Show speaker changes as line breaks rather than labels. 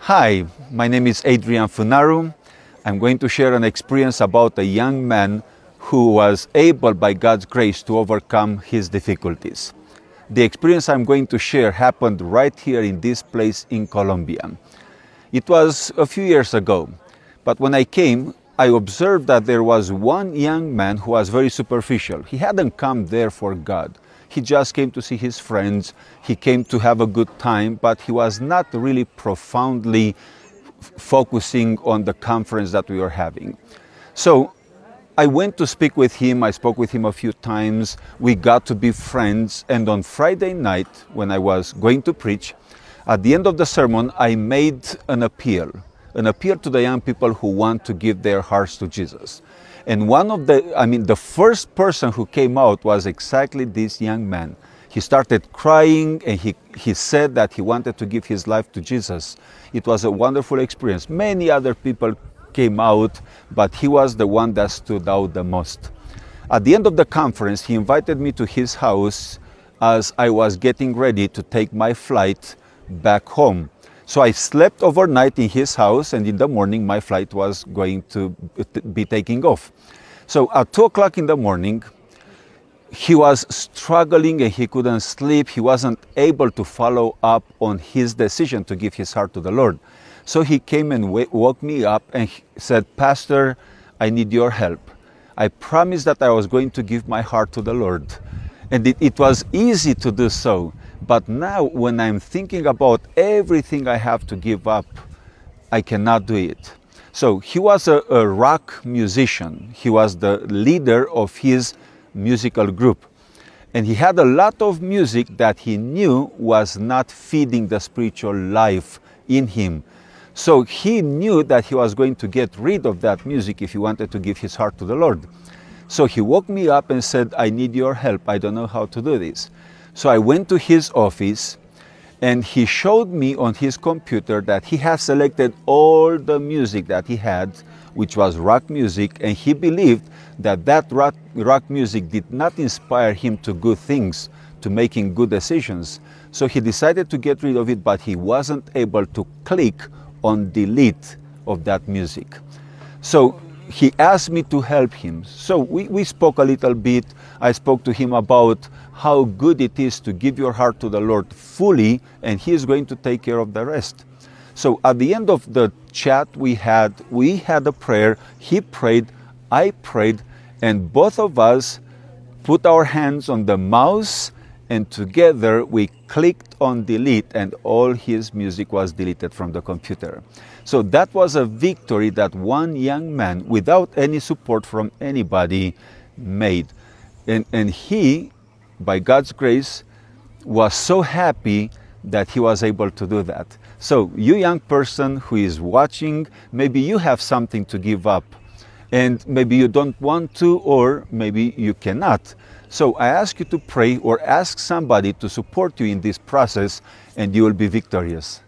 Hi, my name is Adrian Finaru. I'm going to share an experience about a young man who was able by God's grace to overcome his difficulties. The experience I'm going to share happened right here in this place in Colombia. It was a few years ago, but when I came, I observed that there was one young man who was very superficial. He hadn't come there for God. He just came to see his friends. He came to have a good time, but he was not really profoundly focusing on the conference that we were having. So I went to speak with him. I spoke with him a few times. We got to be friends. And on Friday night, when I was going to preach, at the end of the sermon, I made an appeal to the young people who want to give their hearts to Jesus. And the first person who came out was exactly this young man. He started crying and he said that he wanted to give his life to Jesus. It was a wonderful experience. Many other people came out, but he was the one that stood out the most. At the end of the conference, he invited me to his house as I was getting ready to take my flight back home. So I slept overnight in his house, and in the morning my flight was going to be taking off. So at 2 o'clock in the morning, he was struggling and he couldn't sleep. He wasn't able to follow up on his decision to give his heart to the Lord. So he came and woke me up and said, "Pastor, I need your help. I promised that I was going to give my heart to the Lord." And it was easy to do so. But now when I'm thinking about everything I have to give up, I cannot do it. So he was a rock musician. He was the leader of his musical group. And he had a lot of music that he knew was not feeding the spiritual life in him. So he knew that he was going to get rid of that music if he wanted to give his heart to the Lord. So he woke me up and said, "I need your help. I don't know how to do this." So I went to his office and he showed me on his computer that he had selected all the music that he had, which was rock music, and he believed that rock music did not inspire him to good things, to making good decisions. So he decided to get rid of it, but he wasn't able to click on delete of that music. So he asked me to help him. So we spoke a little bit. I spoke to him about how good it is to give your heart to the Lord fully, and He is going to take care of the rest. So at the end of the chat we had a prayer. He prayed, I prayed, and both of us put our hands on the mouse, and together we clicked on delete, and all his music was deleted from the computer. So that was a victory that one young man, without any support from anybody, made. And he, by God's grace, was so happy that he was able to do that. So you young person who is watching, maybe you have something to give up, and maybe you don't want to, or maybe you cannot. So I ask you to pray or ask somebody to support you in this process, and you will be victorious.